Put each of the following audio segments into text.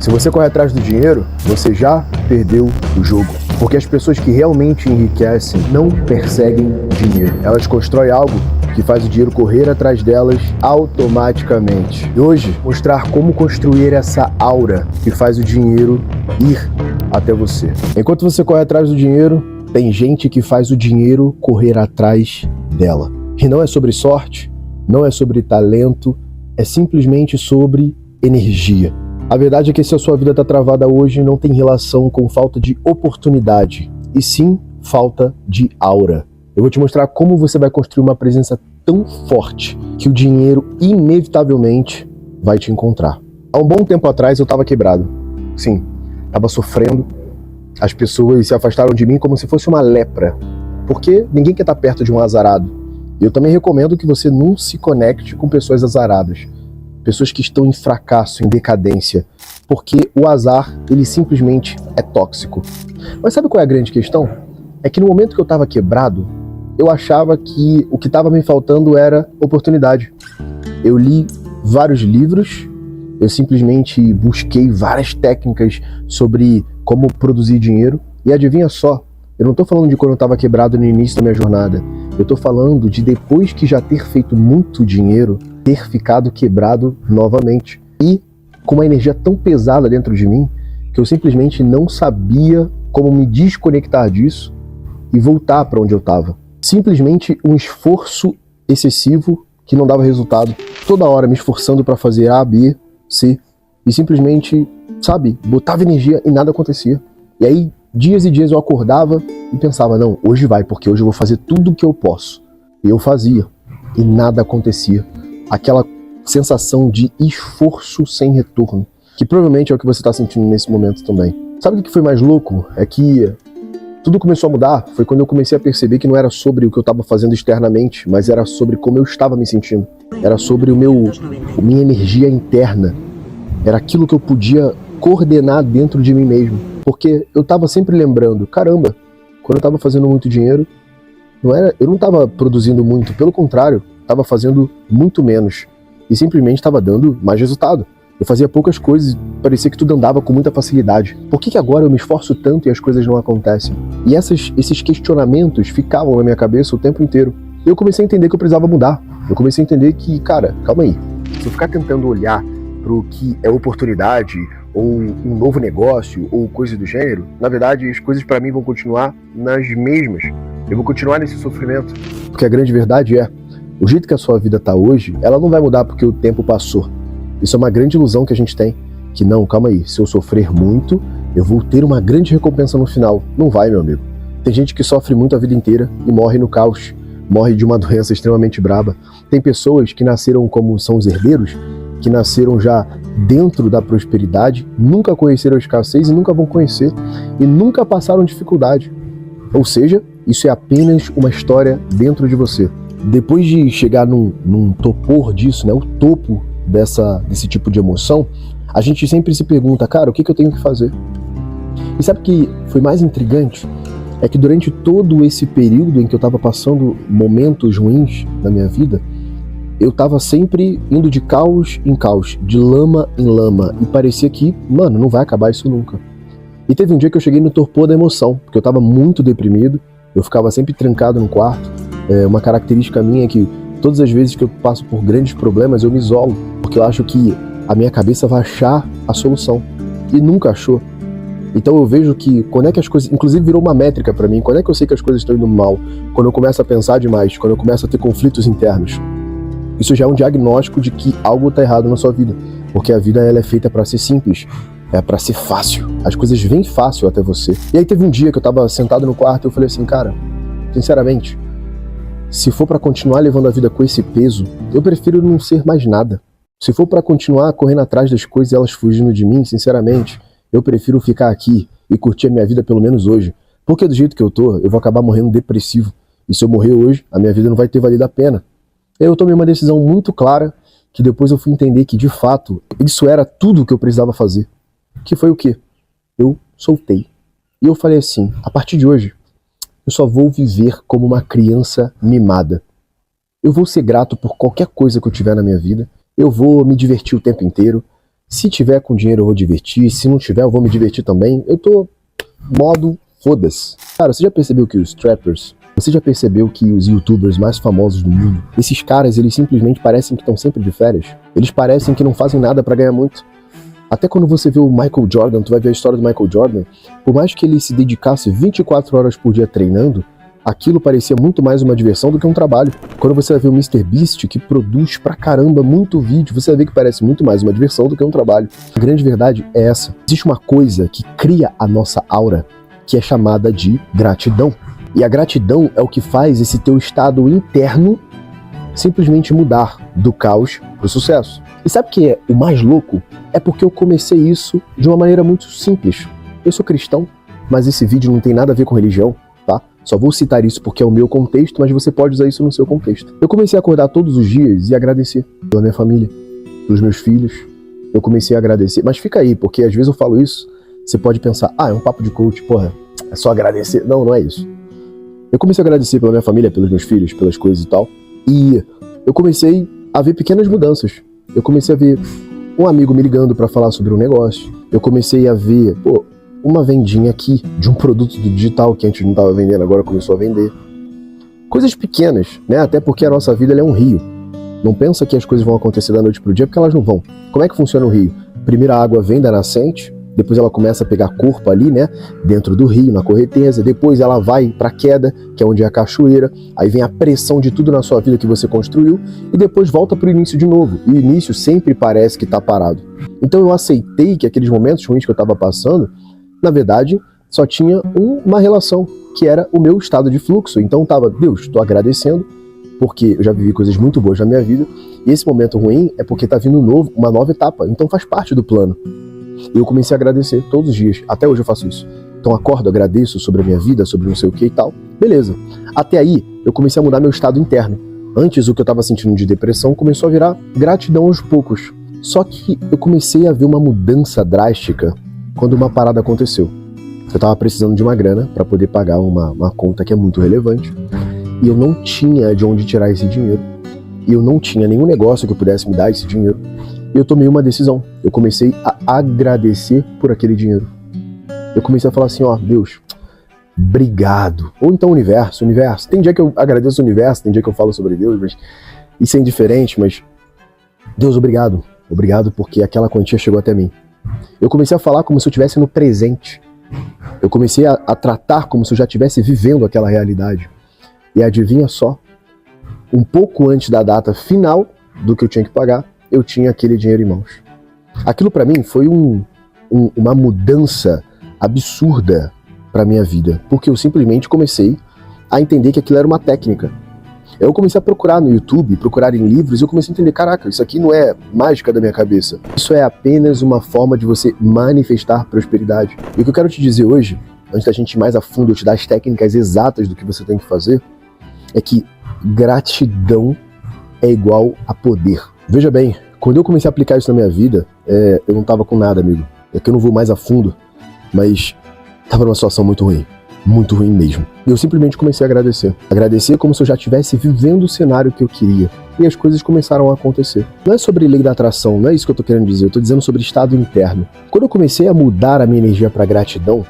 Se você corre atrás do dinheiro, você já perdeu o jogo. Porque as pessoas que realmente enriquecem não perseguem dinheiro. Elas constroem algo que faz o dinheiro correr atrás delas automaticamente. E hoje, mostrar como construir essa aura que faz o dinheiro ir até você. Enquanto você corre atrás do dinheiro, tem gente que faz o dinheiro correr atrás dela. E não é sobre sorte, não é sobre talento, é simplesmente sobre energia. A verdade é que se a sua vida está travada hoje, não tem relação com falta de oportunidade, e sim falta de aura. Eu vou te mostrar como você vai construir uma presença tão forte que o dinheiro inevitavelmente vai te encontrar. Há um bom tempo atrás eu estava quebrado. Sim, estava sofrendo. As pessoas se afastaram de mim como se fosse uma lepra, porque ninguém quer estar perto de um azarado. E eu também recomendo que você não se conecte com pessoas azaradas. Pessoas que estão em fracasso, em decadência, porque o azar, ele simplesmente é tóxico. Mas sabe qual é a grande questão? É que no momento que eu estava quebrado, eu achava que o que estava me faltando era oportunidade. Eu li vários livros, eu simplesmente busquei várias técnicas sobre como produzir dinheiro, e adivinha só, eu não estou falando de quando eu estava quebrado no início da minha jornada, eu estou falando de depois que já ter feito muito dinheiro, ter ficado quebrado novamente. E com uma energia tão pesada dentro de mim, que eu simplesmente não sabia como me desconectar disso e voltar para onde eu estava. Simplesmente um esforço excessivo que não dava resultado. Toda hora me esforçando para fazer A, B, C. E simplesmente, sabe, botava energia e nada acontecia. E aí, dias e dias eu acordava e pensava, não, hoje vai, porque hoje eu vou fazer tudo o que eu posso. E eu fazia. E nada acontecia. Aquela sensação de esforço sem retorno, que provavelmente é o que você está sentindo nesse momento também. Sabe o que foi mais louco? É que tudo começou a mudar, foi quando eu comecei a perceber que não era sobre o que eu estava fazendo externamente, mas era sobre como eu estava me sentindo. Era sobre minha energia interna. Era aquilo que eu podia coordenar dentro de mim mesmo. Porque eu estava sempre lembrando, caramba, quando eu estava fazendo muito dinheiro, eu não estava produzindo muito, pelo contrário, estava fazendo muito menos e simplesmente estava dando mais resultado. Eu fazia poucas coisas e parecia que tudo andava com muita facilidade. Por que agora eu me esforço tanto e as coisas não acontecem? E esses questionamentos ficavam na minha cabeça o tempo inteiro. Eu comecei a entender que eu precisava mudar. Eu comecei a entender que, cara, calma aí. Se eu ficar tentando olhar para o que é oportunidade ou um novo negócio ou coisa do gênero, na verdade as coisas para mim vão continuar nas mesmas. Eu vou continuar nesse sofrimento. Porque a grande verdade é, o jeito que a sua vida está hoje, ela não vai mudar porque o tempo passou. Isso é uma grande ilusão que a gente tem. Que não, calma aí, se eu sofrer muito, eu vou ter uma grande recompensa no final. Não vai, meu amigo. Tem gente que sofre muito a vida inteira e morre no caos. Morre de uma doença extremamente braba. Tem pessoas que nasceram como são os herdeiros, que nasceram já dentro da prosperidade, nunca conheceram a escassez e nunca vão conhecer. E nunca passaram dificuldade. Ou seja, isso é apenas uma história dentro de você. Depois de chegar num topor disso, né, o topo desse tipo de emoção, a gente sempre se pergunta, cara, o que eu tenho que fazer? E sabe o que foi mais intrigante? É que durante todo esse período em que eu estava passando momentos ruins na minha vida, eu estava sempre indo de caos em caos, de lama em lama, e parecia que, mano, não vai acabar isso nunca. E teve um dia que eu cheguei no torpor da emoção, porque eu estava muito deprimido, eu ficava sempre trancado no quarto. Uma característica minha é que todas as vezes que eu passo por grandes problemas eu me isolo, porque eu acho que a minha cabeça vai achar a solução, e nunca achou. Então eu vejo que quando é que as coisas, inclusive virou uma métrica pra mim, quando é que eu sei que as coisas estão indo mal? Quando eu começo a pensar demais, quando eu começo a ter conflitos internos. Isso já é um diagnóstico de que algo tá errado na sua vida, porque a vida ela é feita pra ser simples, é pra ser fácil, as coisas vêm fácil até você. E aí teve um dia que eu tava sentado no quarto e eu falei assim, cara, sinceramente, se for pra continuar levando a vida com esse peso, eu prefiro não ser mais nada. Se for pra continuar correndo atrás das coisas e elas fugindo de mim, sinceramente, eu prefiro ficar aqui e curtir a minha vida pelo menos hoje. Porque do jeito que eu tô, eu vou acabar morrendo depressivo. E se eu morrer hoje, a minha vida não vai ter valido a pena. Eu tomei uma decisão muito clara, que depois eu fui entender que, de fato, isso era tudo o que eu precisava fazer. Que foi o quê? Eu soltei. E eu falei assim, a partir de hoje, eu só vou viver como uma criança mimada. Eu vou ser grato por qualquer coisa que eu tiver na minha vida. Eu vou me divertir o tempo inteiro. Se tiver com dinheiro eu vou divertir, se não tiver eu vou me divertir também. Eu tô modo foda-se. Cara, você já percebeu que os trappers, você já percebeu que os youtubers mais famosos do mundo, esses caras, eles simplesmente parecem que estão sempre de férias? Eles parecem que não fazem nada pra ganhar muito. Até quando você vê o Michael Jordan, tu vai ver a história do Michael Jordan, por mais que ele se dedicasse 24 horas por dia treinando, aquilo parecia muito mais uma diversão do que um trabalho. Quando você vai ver o MrBeast, que produz pra caramba muito vídeo, você vai ver que parece muito mais uma diversão do que um trabalho. A grande verdade é essa. Existe uma coisa que cria a nossa aura, que é chamada de gratidão. E a gratidão é o que faz esse teu estado interno simplesmente mudar do caos pro sucesso. E sabe o que é o mais louco? É porque eu comecei isso de uma maneira muito simples. Eu sou cristão, mas esse vídeo não tem nada a ver com religião, tá? Só vou citar isso porque é o meu contexto, mas você pode usar isso no seu contexto. Eu comecei a acordar todos os dias e agradecer pela minha família, pelos meus filhos. Eu comecei a agradecer. Mas fica aí, porque às vezes eu falo isso, você pode pensar, é um papo de coach, porra, é só agradecer. Não, não é isso. Eu comecei a agradecer pela minha família, pelos meus filhos, pelas coisas e tal. E eu comecei a ver pequenas mudanças. Eu comecei a ver um amigo me ligando para falar sobre um negócio. Eu comecei a ver, uma vendinha aqui de um produto do digital que antes não estava vendendo, agora começou a vender. Coisas pequenas, né? Até porque a nossa vida ela é um rio. Não pensa que as coisas vão acontecer da noite pro dia, porque elas não vão. Como é que funciona o rio? Primeiro a água vem da nascente, depois ela começa a pegar corpo ali, né? Dentro do rio, na correnteza. Depois ela vai pra queda, que é onde é a cachoeira. Aí vem a pressão de tudo na sua vida que você construiu. E depois volta pro início de novo. E o início sempre parece que tá parado. Então eu aceitei que aqueles momentos ruins que eu tava passando, na verdade, só tinha uma relação, que era o meu estado de fluxo. Então tava, Deus, tô agradecendo, porque eu já vivi coisas muito boas na minha vida. E esse momento ruim é porque tá vindo uma nova etapa. Então faz parte do plano. E eu comecei a agradecer todos os dias. Até hoje eu faço isso. Então acordo, agradeço sobre a minha vida, sobre não sei o que e tal. Beleza. Até aí, eu comecei a mudar meu estado interno. Antes, o que eu tava sentindo de depressão começou a virar gratidão aos poucos. Só que eu comecei a ver uma mudança drástica quando uma parada aconteceu. Eu tava precisando de uma grana para poder pagar uma conta que é muito relevante. E eu não tinha de onde tirar esse dinheiro. E eu não tinha nenhum negócio que eu pudesse me dar esse dinheiro. E eu tomei uma decisão. Eu comecei a agradecer por aquele dinheiro. Eu comecei a falar assim, Deus, obrigado. Ou então universo. Tem dia que eu agradeço o universo, tem dia que eu falo sobre Deus, mas isso é indiferente, mas Deus, obrigado. Obrigado porque aquela quantia chegou até mim. Eu comecei a falar como se eu estivesse no presente. Eu comecei a tratar como se eu já estivesse vivendo aquela realidade. E adivinha só, um pouco antes da data final do que eu tinha que pagar, eu tinha aquele dinheiro em mãos. Aquilo para mim foi uma mudança absurda para minha vida, porque eu simplesmente comecei a entender que aquilo era uma técnica. Eu comecei a procurar no YouTube, procurar em livros, e eu comecei a entender, caraca, isso aqui não é mágica da minha cabeça. Isso é apenas uma forma de você manifestar prosperidade. E o que eu quero te dizer hoje, antes da gente ir mais a fundo, eu te dar as técnicas exatas do que você tem que fazer, é que gratidão é igual a poder. Veja bem, quando eu comecei a aplicar isso na minha vida, eu não tava com nada, amigo. É que eu não vou mais a fundo, mas tava numa situação muito ruim mesmo. E eu simplesmente comecei a agradecer. Agradecer como se eu já estivesse vivendo o cenário que eu queria. E as coisas começaram a acontecer. Não é sobre lei da atração, não é isso que eu tô querendo dizer. Eu tô dizendo sobre estado interno. Quando eu comecei a mudar a minha energia para gratidão,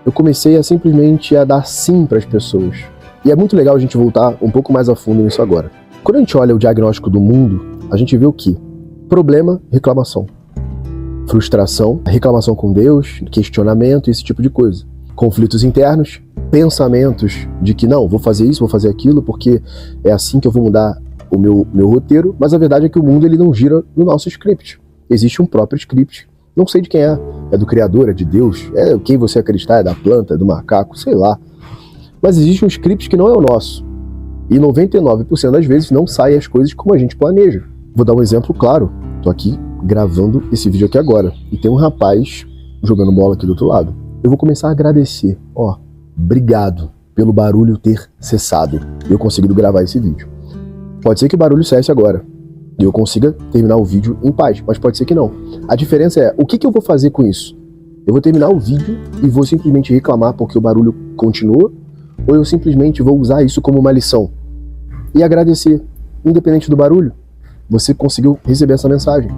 eu comecei a simplesmente a dar sim para as pessoas. E é muito legal a gente voltar um pouco mais a fundo nisso agora. Quando a gente olha o diagnóstico do mundo, a gente vê o quê? Problema, reclamação. Frustração, reclamação com Deus, questionamento, esse tipo de coisa. Conflitos internos, pensamentos de que não, vou fazer isso, vou fazer aquilo, porque é assim que eu vou mudar o meu roteiro, mas a verdade é que o mundo ele não gira no nosso script. Existe um próprio script. Não sei de quem é do Criador, é de Deus, é quem você acreditar, é da planta, é do macaco, sei lá. Mas existe um script que não é o nosso. E 99% das vezes não saem as coisas como a gente planeja. Vou dar um exemplo claro. Tô aqui gravando esse vídeo aqui agora. E tem um rapaz jogando bola aqui do outro lado. Eu vou começar a agradecer. Obrigado pelo barulho ter cessado. Eu conseguindo gravar esse vídeo. Pode ser que o barulho cesse agora. E eu consiga terminar o vídeo em paz. Mas pode ser que não. A diferença é, o que eu vou fazer com isso? Eu vou terminar o vídeo e vou simplesmente reclamar porque o barulho continua? Ou eu simplesmente vou usar isso como uma lição? E agradecer, independente do barulho, você conseguiu receber essa mensagem.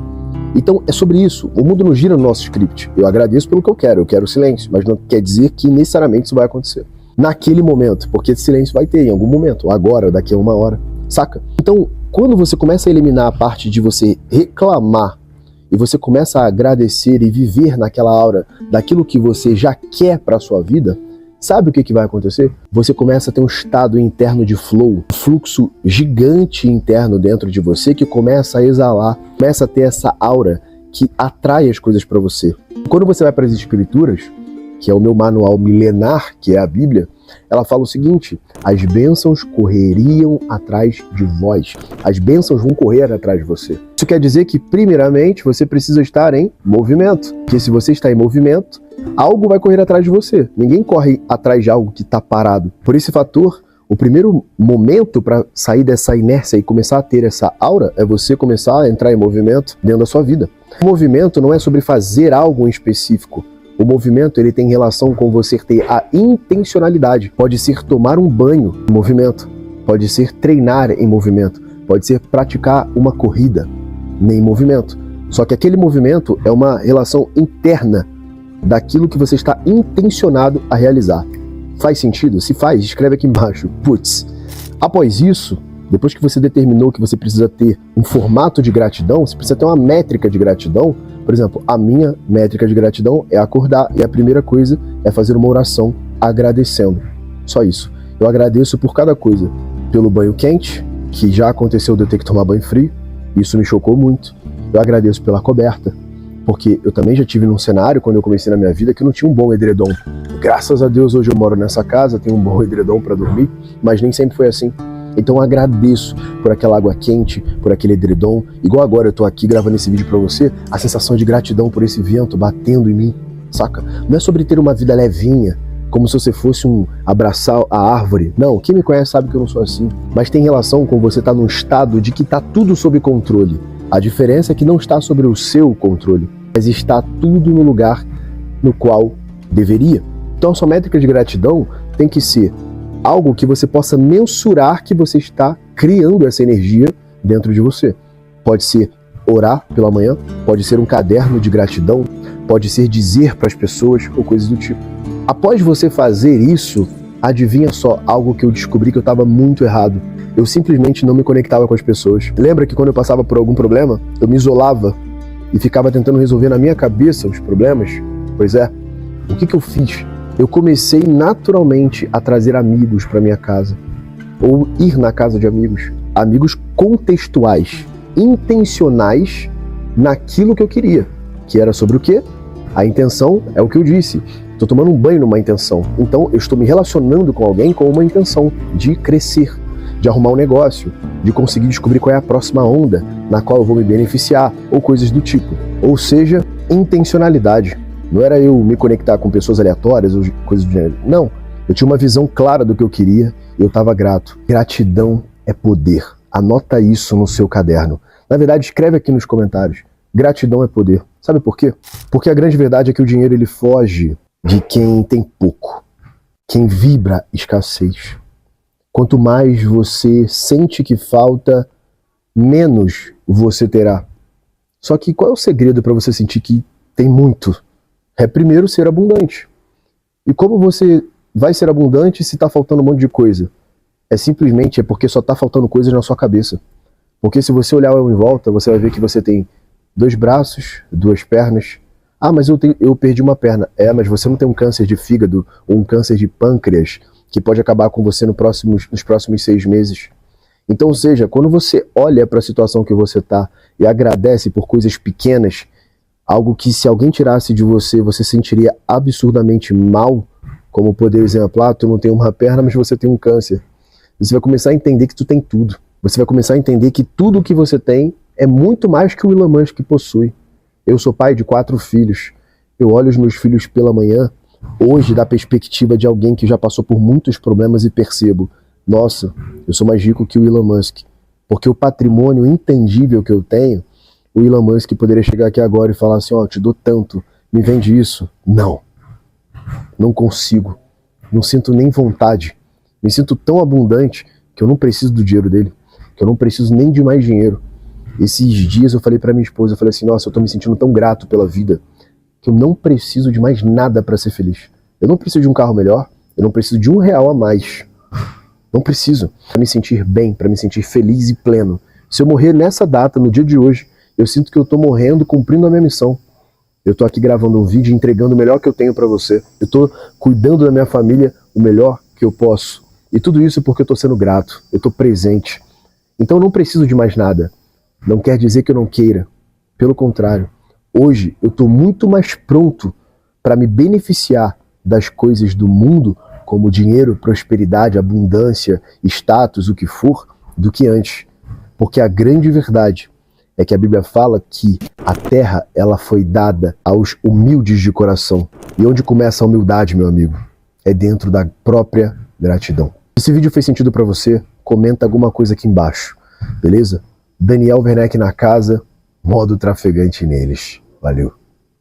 Então é sobre isso. O mundo não gira no nosso script. Eu agradeço pelo que eu quero silêncio, mas não quer dizer que necessariamente isso vai acontecer naquele momento, porque silêncio vai ter em algum momento, agora, daqui a 1 hora, saca? Então, quando você começa a eliminar a parte de você reclamar e você começa a agradecer e viver naquela aura daquilo que você já quer para sua vida, sabe o que vai acontecer? Você começa a ter um estado interno de flow, um fluxo gigante interno dentro de você que começa a exalar, começa a ter essa aura que atrai as coisas para você. Quando você vai para as escrituras, que é o meu manual milenar, que é a Bíblia, ela fala o seguinte: as bênçãos correriam atrás de vós. As bênçãos vão correr atrás de você. Isso quer dizer que, primeiramente, você precisa estar em movimento. Porque se você está em movimento, algo vai correr atrás de você. Ninguém corre atrás de algo que está parado. Por esse fator, o primeiro momento para sair dessa inércia e começar a ter essa aura é você começar a entrar em movimento dentro da sua vida. O movimento não é sobre fazer algo em específico. O movimento, ele tem relação com você ter a intencionalidade. Pode ser tomar um banho em movimento, pode ser treinar em movimento, pode ser praticar uma corrida em movimento. Só que aquele movimento é uma relação interna daquilo que você está intencionado a realizar. Faz sentido? Se faz, escreve aqui embaixo. Putz. Após isso, depois que você determinou que você precisa ter um formato de gratidão, você precisa ter uma métrica de gratidão. Por exemplo, a minha métrica de gratidão é acordar e a primeira coisa é fazer uma oração agradecendo. Só isso. Eu agradeço por cada coisa. Pelo banho quente, que já aconteceu de eu ter que tomar banho frio. Isso me chocou muito. Eu agradeço pela coberta, porque eu também já tive num cenário, quando eu comecei na minha vida, que eu não tinha um bom edredom. Graças a Deus, hoje eu moro nessa casa, tenho um bom edredom para dormir, mas nem sempre foi assim. Então eu agradeço por aquela água quente, por aquele edredom. Igual agora eu tô aqui gravando esse vídeo pra você, a sensação de gratidão por esse vento batendo em mim, saca? Não é sobre ter uma vida levinha, como se você fosse abraçar a árvore. Não, quem me conhece sabe que eu não sou assim. Mas tem relação com você estar num estado de que tá tudo sob controle. A diferença é que não está sobre o seu controle, mas está tudo no lugar no qual deveria. Então a sua métrica de gratidão tem que ser algo que você possa mensurar que você está criando essa energia dentro de você. Pode ser orar pela manhã, pode ser um caderno de gratidão, pode ser dizer para as pessoas ou coisas do tipo. Após você fazer isso, adivinha só, algo que eu descobri que eu estava muito errado. Eu simplesmente não me conectava com as pessoas. Lembra que quando eu passava por algum problema, eu me isolava e ficava tentando resolver na minha cabeça os problemas? Pois é, o que eu fiz? Eu comecei naturalmente a trazer amigos para minha casa, ou ir na casa de amigos, amigos contextuais, intencionais naquilo que eu queria, que era sobre o quê? A intenção é o que eu disse, estou tomando um banho numa intenção, então eu estou me relacionando com alguém com uma intenção de crescer, de arrumar um negócio, de conseguir descobrir qual é a próxima onda na qual eu vou me beneficiar, ou coisas do tipo, ou seja, intencionalidade. Não era eu me conectar com pessoas aleatórias ou coisas do gênero. Não, eu tinha uma visão clara do que eu queria e eu estava grato. Gratidão é poder. Anota isso no seu caderno. Na verdade, escreve aqui nos comentários. Gratidão é poder. Sabe por quê? Porque a grande verdade é que o dinheiro ele foge de quem tem pouco, quem vibra escassez. Quanto mais você sente que falta, menos você terá. Só que qual é o segredo para você sentir que tem muito? É primeiro ser abundante. E como você vai ser abundante se está faltando um monte de coisa? É porque só está faltando coisas na sua cabeça. Porque se você olhar em volta, você vai ver que você tem 2 braços, 2 pernas. Ah, mas eu perdi uma perna. É, mas você não tem um câncer de fígado ou um câncer de pâncreas que pode acabar com você nos próximos 6 meses. Então, ou seja, quando você olha para a situação que você está e agradece por coisas pequenas, algo que se alguém tirasse de você, você sentiria absurdamente mal, como por exemplo, tu não tem uma perna, mas você tem um câncer. Você vai começar a entender que tu tem tudo. Você vai começar a entender que tudo que você tem é muito mais que o Elon Musk possui. Eu sou pai de 4 filhos. Eu olho os meus filhos pela manhã, hoje da perspectiva de alguém que já passou por muitos problemas e percebo, nossa, eu sou mais rico que o Elon Musk. Porque o patrimônio intangível que eu tenho, o Elon Musk poderia chegar aqui agora e falar assim, ó, te dou tanto, me vende isso. Não. Não consigo. Não sinto nem vontade. Me sinto tão abundante que eu não preciso do dinheiro dele, que eu não preciso nem de mais dinheiro. Esses dias eu falei pra minha esposa, eu falei assim, nossa, eu tô me sentindo tão grato pela vida, que eu não preciso de mais nada pra ser feliz. Eu não preciso de um carro melhor, eu não preciso de R$1 a mais. Não preciso. Pra me sentir bem, pra me sentir feliz e pleno. Se eu morrer nessa data, no dia de hoje, eu sinto que eu tô morrendo, cumprindo a minha missão. Eu tô aqui gravando um vídeo, entregando o melhor que eu tenho pra você. Eu tô cuidando da minha família o melhor que eu posso. E tudo isso porque eu tô sendo grato, eu tô presente. Então eu não preciso de mais nada. Não quer dizer que eu não queira. Pelo contrário, hoje eu tô muito mais pronto para me beneficiar das coisas do mundo, como dinheiro, prosperidade, abundância, status, o que for, do que antes. Porque a grande verdade é que a Bíblia fala que a terra ela foi dada aos humildes de coração. E onde começa a humildade, meu amigo? É dentro da própria gratidão. Se esse vídeo fez sentido para você, comenta alguma coisa aqui embaixo, beleza? Daniel Werneck na casa, modo trafegante neles. Valeu!